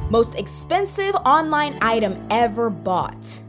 Most expensive online item ever bought.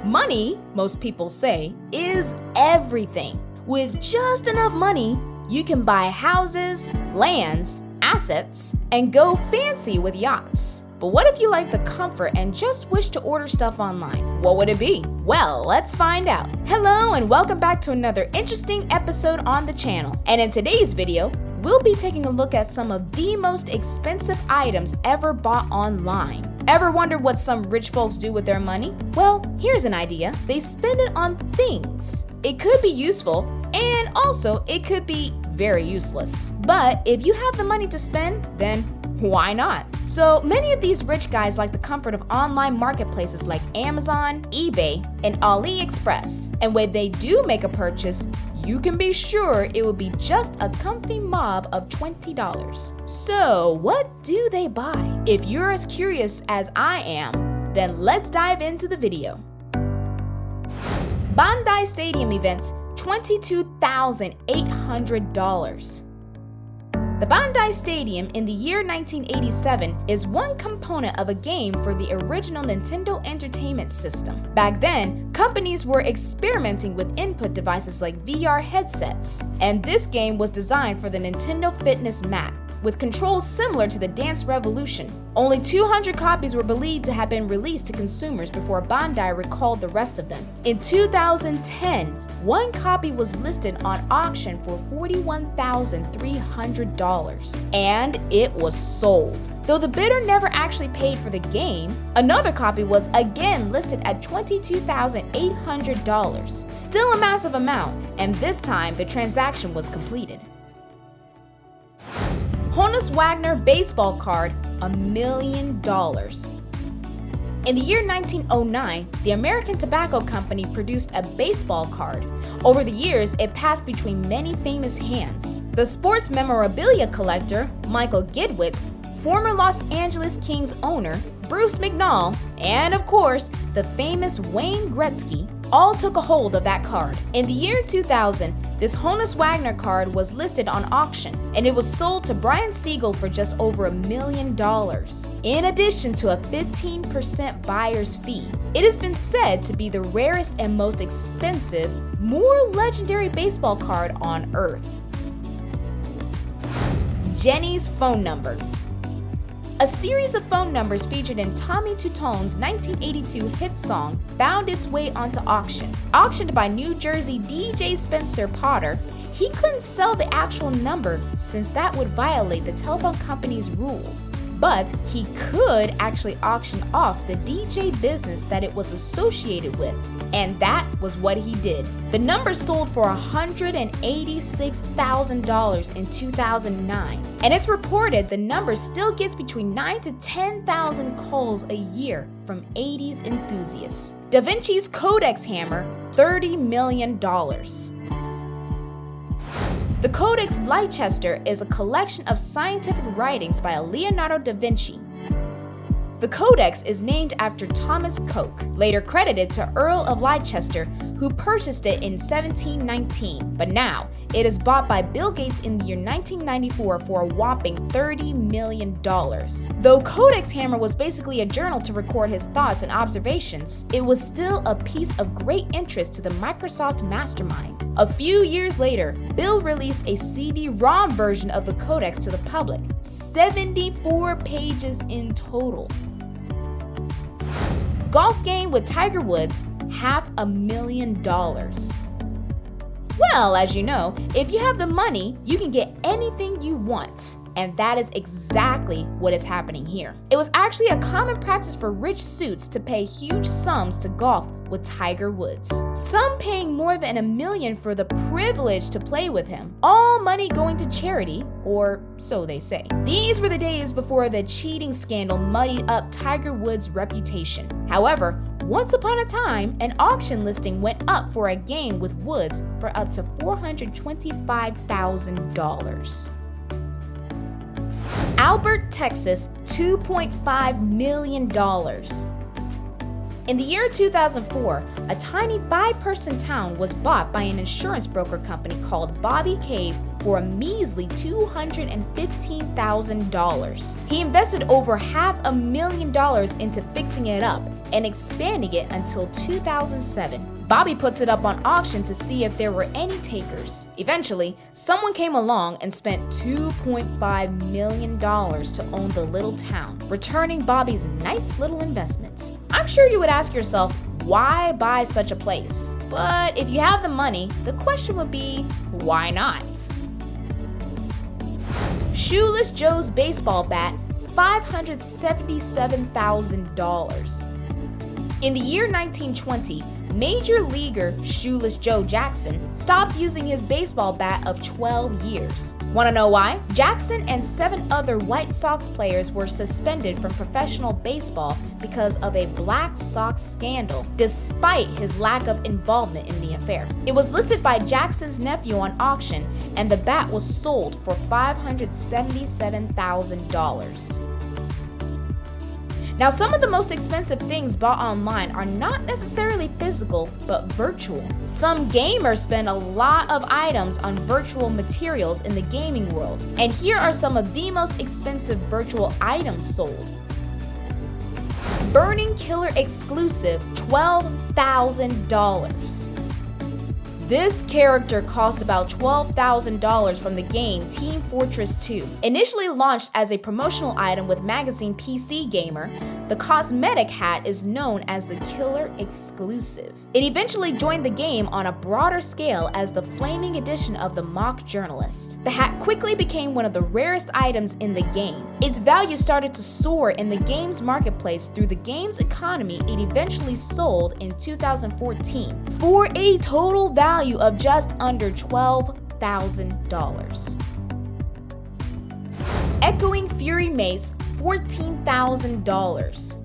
Money, most people say, is everything. With just enough money, you can buy houses, lands, assets, and go fancy with yachts. But what if you like the comfort and just wish to order stuff online? What would it be? Well, let's find out. Hello and welcome back to another interesting episode on the channel. And in today's video, we'll be taking a look at some of the most expensive items ever bought online. Ever wonder what some rich folks do with their money? Well, here's an idea. They spend it on things. It could be useful, and also it could be very useless. But if you have the money to spend, then why not? So many of these rich guys like the comfort of online marketplaces like Amazon, eBay, and AliExpress. And when they do make a purchase, you can be sure it will be just a comfy mob of $20. So what do they buy? If you're as curious as I am, then let's dive into the video. Bandai Stadium events, $22,800. The Bandai Stadium in the year 1987 is one component of a game for the original Nintendo Entertainment System. Back then, companies were experimenting with input devices like VR headsets, and this game was designed for the Nintendo Fitness Mat, with controls similar to the Dance Revolution. Only 200 copies were believed to have been released to consumers before Bandai recalled the rest of them. In 2010, one copy was listed on auction for $41,300, and it was sold. Though the bidder never actually paid for the game, another copy was again listed at $22,800. Still a massive amount, and this time the transaction was completed. Honus Wagner baseball card, $1 million. In the year 1909, the American Tobacco Company produced a baseball card. Over the years, it passed between many famous hands. The sports memorabilia collector, Michael Gidwitz, former Los Angeles Kings owner, Bruce McNall, and of course, the famous Wayne Gretzky, all took a hold of that card. In the year 2000, this Honus Wagner card was listed on auction, and it was sold to Brian Siegel for just over $1 million, in addition to a 15% buyer's fee. It has been said to be the rarest and most expensive, more legendary baseball card on Earth. Jenny's phone number. A series of phone numbers featured in Tommy Tutone's 1982 hit song found its way onto auction. Auctioned by New Jersey DJ Spencer Potter, he couldn't sell the actual number since that would violate the telephone company's rules. But he could actually auction off the DJ business that it was associated with, and that was what he did. The number sold for $186,000 in 2009, and it's reported the number still gets between 9,000 to 10,000 calls a year from 80s enthusiasts. Da Vinci's Codex hammer, $30 million. The Codex Leicester is a collection of scientific writings by Leonardo da Vinci. The Codex is named after Thomas Coke, later credited to Earl of Leicester, who purchased it in 1719, but now it is bought by Bill Gates in the year 1994 for a whopping $30 million. Though Codex hammer was basically a journal to record his thoughts and observations, it was still a piece of great interest to the Microsoft mastermind. A few years later, Bill released a CD-ROM version of the Codex to the public, 74 pages in total. Golf game with Tiger Woods, $500,000. Well, as you know, if you have the money, you can get anything you want. And that is exactly what is happening here. It was actually a common practice for rich suits to pay huge sums to golf with Tiger Woods. Some paying more than $1 million for the privilege to play with him. All money going to charity, or so they say. These were the days before the cheating scandal muddied up Tiger Woods' reputation. However, once upon a time, an auction listing went up for a game with Woods for up to $425,000. Albert, Texas, $2.5 million. In the year 2004, a tiny 5-person town was bought by an insurance broker company called Bobby Cave for a measly $215,000. He invested over $500,000 into fixing it up and expanding it until 2007. Bobby puts it up on auction to see if there were any takers. Eventually, someone came along and spent $2.5 million to own the little town, returning Bobby's nice little investment. I'm sure you would ask yourself, why buy such a place? But if you have the money, the question would be, why not? Shoeless Joe's baseball bat, $577,000. In the year 1920, Major leaguer Shoeless Joe Jackson stopped using his baseball bat of 12 years. Want to know why? Jackson and 7 other White Sox players were suspended from professional baseball because of a Black Sox scandal, despite his lack of involvement in the affair. It was listed by Jackson's nephew on auction, and the bat was sold for $577,000. Now, some of the most expensive things bought online are not necessarily physical, but virtual. Some gamers spend a lot of items on virtual materials in the gaming world, and here are some of the most expensive virtual items sold. Burning Killer exclusive, $12,000. This character cost about $12,000 from the game Team Fortress 2. Initially launched as a promotional item with magazine PC Gamer, the cosmetic hat is known as the Killer Exclusive. It eventually joined the game on a broader scale as the flaming edition of the Mock Journalist. The hat quickly became one of the rarest items in the game. Its value started to soar in the game's marketplace through the game's economy. It eventually sold in 2014 for a total value of just under $12,000. Echoing Fury Mace, $14,000.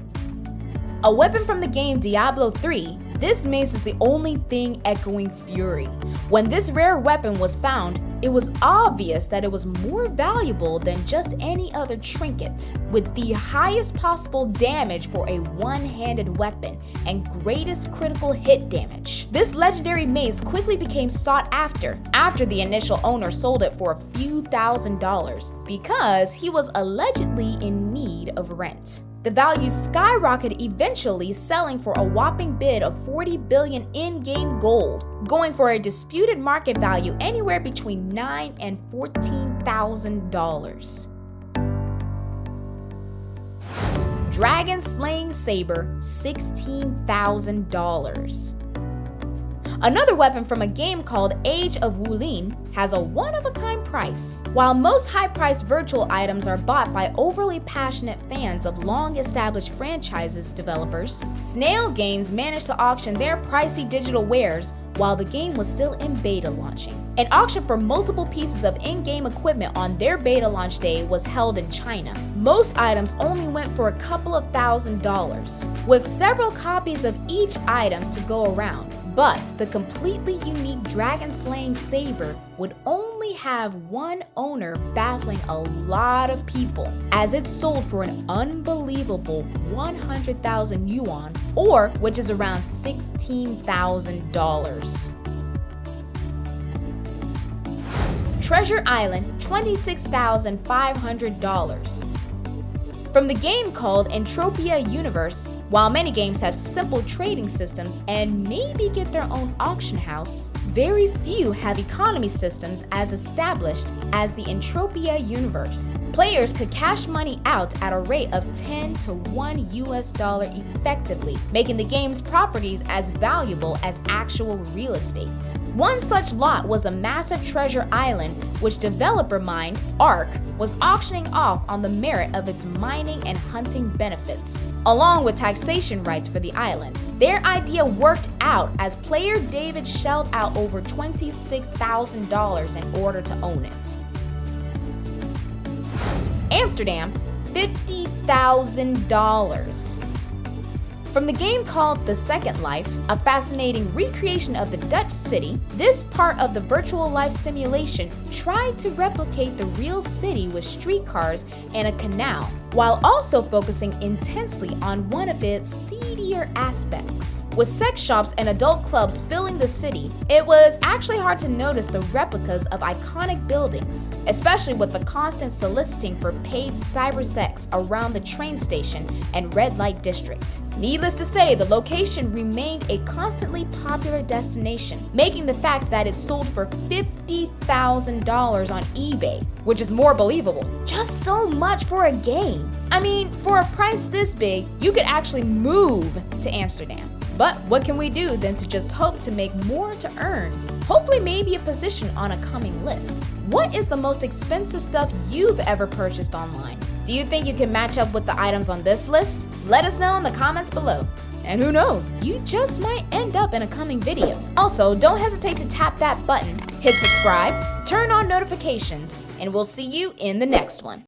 A weapon from the game Diablo 3, this mace is the only thing echoing Fury. When this rare weapon was found, it was obvious that it was more valuable than just any other trinket, with the highest possible damage for a one-handed weapon and greatest critical hit damage. This legendary mace quickly became sought after the initial owner sold it for a few $1,000s because he was allegedly in need of rent. The value skyrocketed, eventually selling for a whopping bid of 40 billion in-game gold, going for a disputed market value anywhere between $9,000 and $14,000. Dragon Slaying Saber, $16,000. Another weapon from a game called Age of Wulin has a one-of-a-kind price. While most high-priced virtual items are bought by overly passionate fans of long-established franchises developers, Snail Games managed to auction their pricey digital wares while the game was still in beta launching. An auction for multiple pieces of in-game equipment on their beta launch day was held in China. Most items only went for a couple of $1,000s, with several copies of each item to go around. But the completely unique Dragon Slaying Saber would only have one owner, baffling a lot of people, as it sold for an unbelievable 100,000 yuan, or which is around $16,000. Treasure Island, $26,500. From the game called Entropia Universe, while many games have simple trading systems and maybe get their own auction house, very few have economy systems as established as the Entropia Universe. Players could cash money out at a rate of 10 to $1 effectively, making the game's properties as valuable as actual real estate. One such lot was the massive Treasure Island, which developer Mind, Ark, was auctioning off on the merit of its mining and hunting benefits, along with taxation rights for the island. Their idea worked out as player David shelled out over $26,000 in order to own it. Amsterdam, $50,000. From the game called The Second Life, a fascinating recreation of the Dutch city, this part of the virtual life simulation tried to replicate the real city with streetcars and a canal, while also focusing intensely on one of its seedier sexier aspects. With sex shops and adult clubs filling the city, it was actually hard to notice the replicas of iconic buildings, especially with the constant soliciting for paid cyber sex around the train station and red light district. Needless to say, the location remained a constantly popular destination, making the fact that it sold for $50,000 on eBay, which is more believable. Just so much for a game. I mean, for a price this big, you could actually move to Amsterdam. But what can we do than to just hope to make more to earn? Hopefully maybe a position on a coming list. What is the most expensive stuff you've ever purchased online? Do you think you can match up with the items on this list? Let us know in the comments below. And who knows, you just might end up in a coming video. Also, don't hesitate to tap that button, hit subscribe, turn on notifications, and we'll see you in the next one.